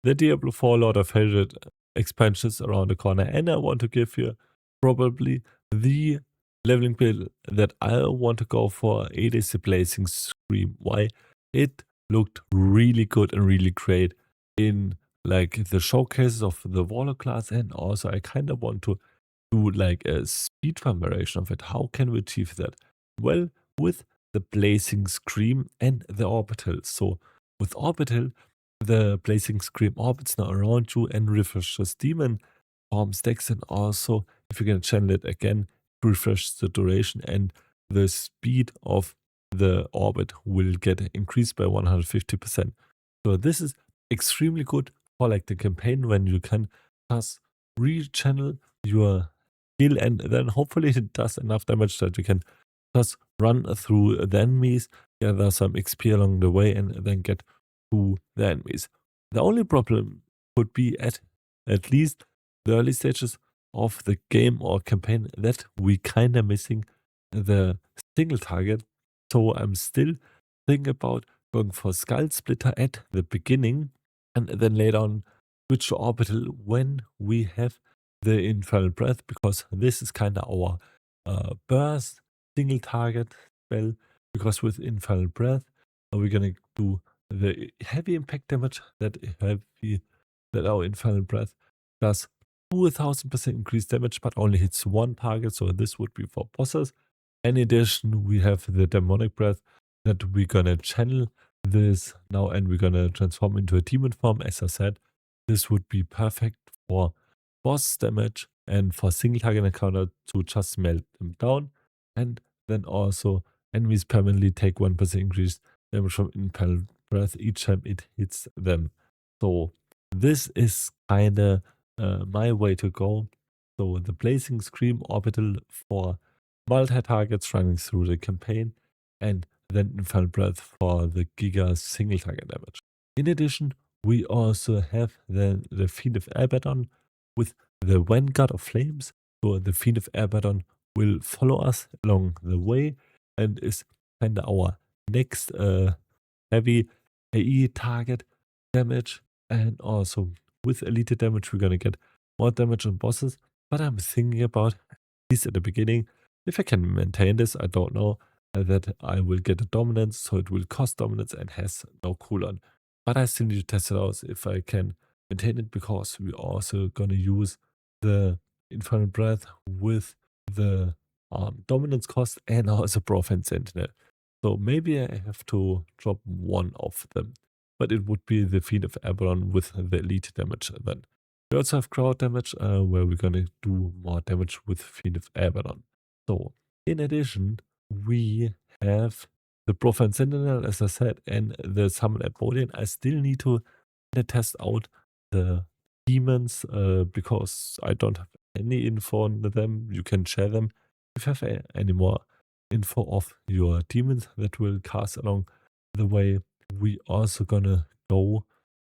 the Diablo 4 Lord of Hellscream expansions around the corner, and I want to give you probably the leveling build that I want to go for. It is the Blazing Scream. Why? It looked really good and really great in like the showcases of the Warlock class, and also I kind of want to do like a speedfarm variation of it. How can we achieve that? Well, with the Blazing Scream and the Orbital. So with Orbital, the Blazing Scream orbits now around you and refreshes demon form stacks, and also if you're gonna channel it again, refresh the duration, and the speed of the orbit will get increased by 150%. So this is extremely good for like the campaign when you can just rechannel your skill, and then hopefully it does enough damage that you can just run through the enemies, gather some XP along the way, and then get to the enemies. The only problem could be at least the early stages of the game or campaign that we kinda missing the single target. So I'm still thinking about going for Skull Splitter at the beginning, and then later on switch to Orbital when we have the Infernal Breath, because this is kinda our burst single target spell, because with Infernal Breath we're gonna do the heavy impact damage that our Infernal Breath does 2000% increased damage, but only hits one target. So this would be for bosses. In addition, we have the Demonic Breath that we're gonna channel this now, and we're gonna transform into a demon form. As I said, this would be perfect for boss damage and for single target encounter to just melt them down, and then also enemies permanently take 1% increased damage from Impel Breath each time it hits them. So this is kinda my way to go. So the Blazing Scream Orbital for multi-targets running through the campaign, and then Infernal Breath for the Giga single target damage. In addition, we also have the Fiend of Abaddon with the Vanguard of Flames. So the Fiend of Abaddon will follow us along the way and is kind of our next heavy AE target damage, and also with elite damage we're gonna get more damage on bosses. But I'm thinking about, at least at the beginning, if I can maintain this. I don't know that I will get a dominance, so it will cost dominance and has no cooldown. But I still need to test it out if I can maintain it, because we're also gonna use the Infernal Breath with the dominance cost and also Profane Sentinel. So maybe I have to drop one of them, but it would be the Fiend of Abaddon with the elite damage then. We also have crowd damage, where we're gonna do more damage with Fiend of Abaddon. So in addition, we have the Profane Sentinel, as I said, and the Summon Abodian. I still need to test out the demons, because I don't have any info on them. You can share them if you have any more info of your demons that will cast along the way. We also gonna go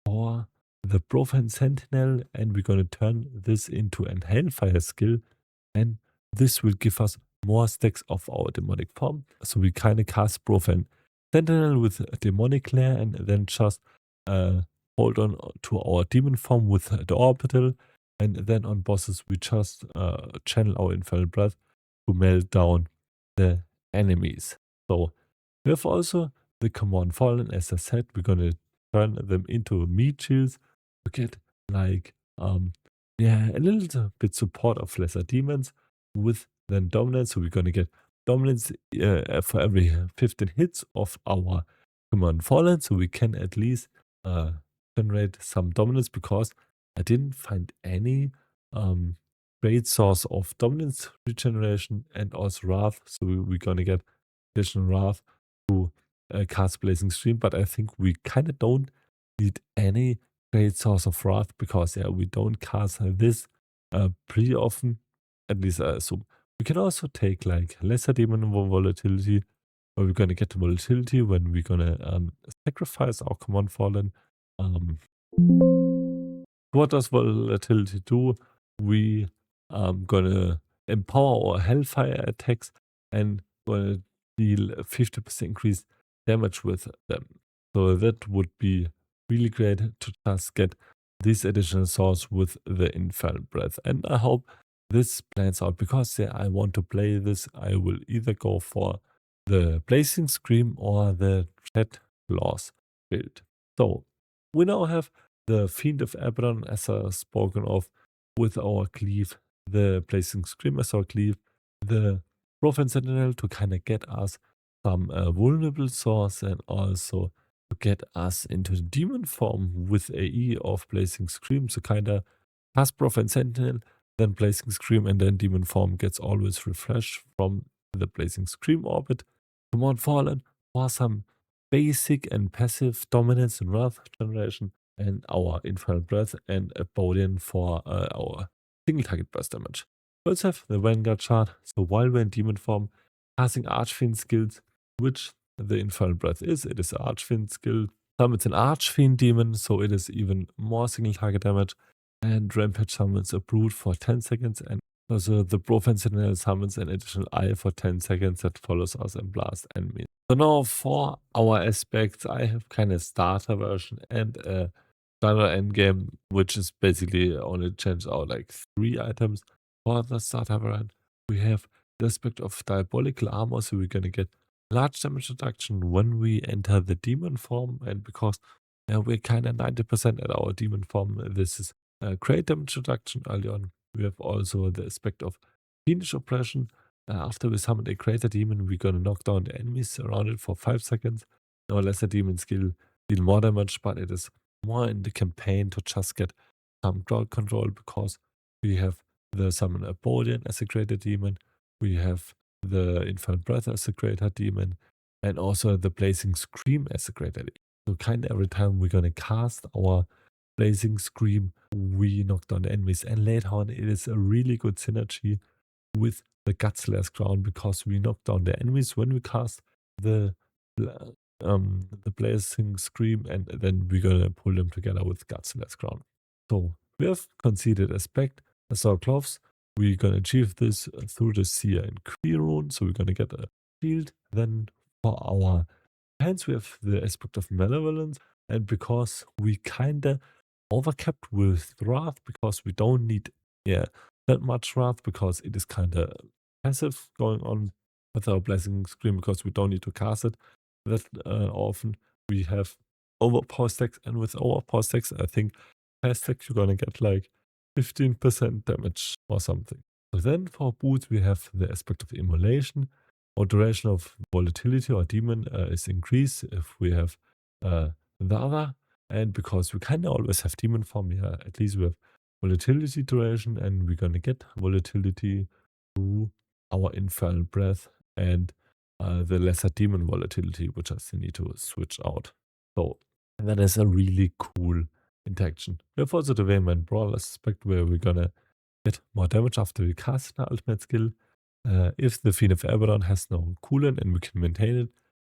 for the Profane Sentinel, and we're gonna turn this into an Hellfire skill, and this will give us more stacks of our demonic form. So we kind of cast Profane Sentinel with a demonic lair, and then just hold on to our demon form with the orbital, and then on bosses we just channel our Infernal Breath to melt down the enemies. So we have also the Command Fallen. As I said, we're gonna turn them into meat shields to get like a little bit support of lesser demons with then dominance. So we're gonna get dominance for every 15 hits of our Command Fallen, so we can at least generate some dominance, because I didn't find any great source of dominance regeneration, and also Wrath. So we're gonna get additional Wrath to cast Blazing Stream, but I think we kind of don't need any great source of Wrath, because we don't cast this pretty often, at least I assume. We can also take like lesser demon volatility, where we're gonna get the volatility when we're gonna sacrifice our Command Fallen. What does volatility do? We gonna empower our Hellfire attacks and gonna deal 50% increased damage with them. So that would be really great to just get these additional swords with the Infernal Breath. And I hope this plans out because I want to play this. I will either go for the Blazing Scream or the Tread Claws build. So we now have the Fiend of Abaddon as spoken of with our cleave, the Blazing Scream as our cleave, the Prophet Sentinel to kind of get us some vulnerable swords and also to get us into the demon form with AE of Blazing Scream. So kind of past Prophet Sentinel, then Blazing Scream, and then demon form gets always refreshed from the Blazing Scream orbit. Come on, Fallen, for some basic and passive dominance and wrath generation, and our Infernal Breath and a Bodian for our single target burst damage. We also have the Vanguard chart, so while we're in demon form, casting Archfiend skills, which the Infernal Breath is. It is an Archfiend skill. Summons an Archfiend demon, so it is even more single target damage. And Rampage summons a Brute for 10 seconds, and also the Prophet Sentinel summons an additional Eye for 10 seconds that follows us and blast enemies. So now for our aspects, I have kind of starter version and a starter endgame, which is basically only change out like 3 items. For the starter variant, we have the aspect of Diabolical Armor, so we're gonna get large damage reduction when we enter the demon form, and because we're kind of 90% at our demon form, this is great damage reduction early on. We have also the aspect of Fiendish Oppression. After we summon a greater demon, we're gonna knock down the enemies around it for 5 seconds. Our lesser demon skill deal more damage, but it is more in the campaign to just get some crowd control because we have the Summon Abodian as a greater demon, we have the Infernal Breath as a greater demon, and also the Blazing Scream as a greater demon. So kind of every time we're gonna cast our Blazing Scream, we knock down the enemies, and later on it is a really good synergy with the Gutslayer's Crown because we knock down the enemies when we cast the Blazing Scream, and then we're gonna pull them together with Gutslayer's Crown. So we have conceded aspect as our gloves. We're gonna achieve this through the Seer and Queer rune, so we're gonna get a shield. Then for our hands, we have the aspect of malevolence, and because we kinda overcapped with wrath, because we don't need that much wrath, because it is kinda passive going on with our Blazing Scream, because we don't need to cast it that often. We have overpower stacks, and with overpower stacks, I think per stack you're gonna get like 15% damage or something. So then for boots, we have the aspect of immolation. Our duration of volatility or demon is increased if we have the other. And because we kind of always have demon form, at least we have volatility duration, and we're gonna get volatility through our Infernal Breath and the lesser demon volatility, which I still need to switch out. So that is a really cool interaction. We have also the Vehement Brawl aspect where we're gonna get more damage after we cast an ultimate skill. If the Fiend of Abaddon has no cooldown and we can maintain it,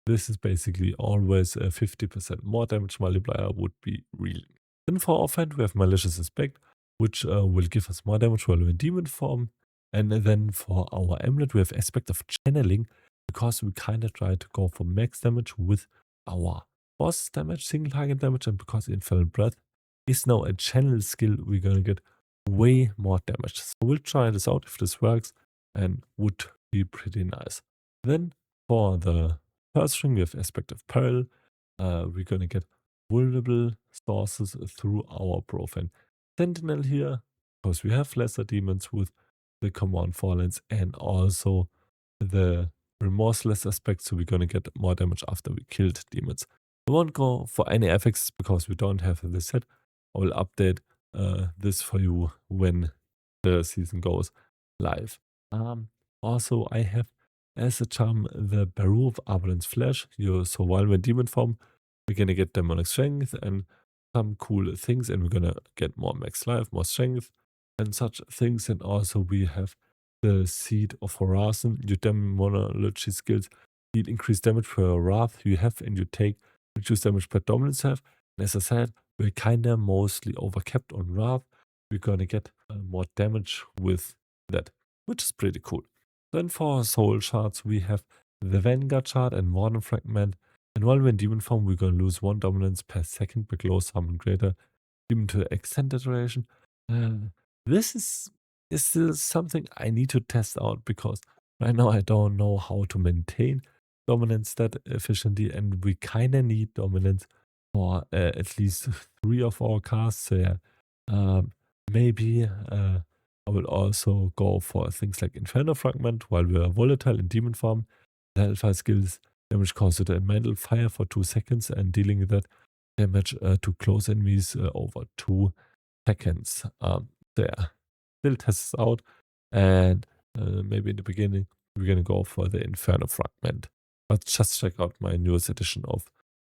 this is basically always a 50% more damage multiplier would be really. Then for offhand, we have Malicious Aspect, which will give us more damage while we're in demon form. And then for our amulet, we have Aspect of Channeling, because we kind of try to go for max damage with our boss damage, single target damage, and because Infernal Breath is now a channel skill, we're gonna get way more damage. So we'll try this out if this works, and would be pretty nice. Then for the first ring, we have Aspect of Peril. We're gonna get vulnerable sources through our Profane Sentinel here, because we have lesser demons with the Command Fallens and also the Remorseless aspect, so we're gonna get more damage after we killed demons. I won't go for any effects because we don't have this set. I will update this for you when the season goes live. Also, I have as a charm the Baru of Abaddon's Flesh. So while we're in demon form, we're gonna get demonic strength and some cool things, and we're gonna get more max life, more strength, and such things. And also we have the Seed of Horizon. Your demonology skills deal increased damage per wrath you have, and you take reduced damage per dominance have. And as I said, we're kinda mostly overcapped on wrath. We're gonna get more damage with that, which is pretty cool. Then for Soulshards, we have the Vanguard chart and Warden Fragment. And while we're in demon form, we're gonna lose 1 dominance per second per close summon greater. even to extended duration. This is still something I need to test out because right now I don't know how to maintain dominance that efficiently, and we kind of need dominance for at least 3 of our casts. So yeah, maybe I will also go for things like Inferno Fragment while we are volatile in Demon Form. The Hellfire skills damage caused to elemental fire for 2 seconds and dealing that damage to close enemies over 2 seconds. There. Still test this out, and maybe in the beginning we're gonna go for the Inferno Fragment. But just check out my newest edition of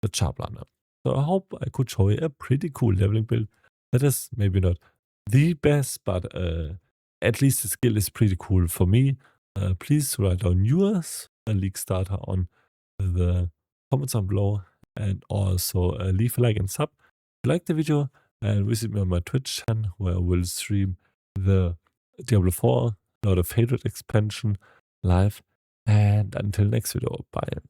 the Charplaner. So I hope I could show you a pretty cool leveling build that is maybe not the best, but at least the skill is pretty cool for me. Please write down yours, a league starter, on the comments down below, and also leave a like and sub if you like the video, and visit me on my Twitch channel where I will stream the Diablo 4, now the favorite expansion, live. And until next video, bye.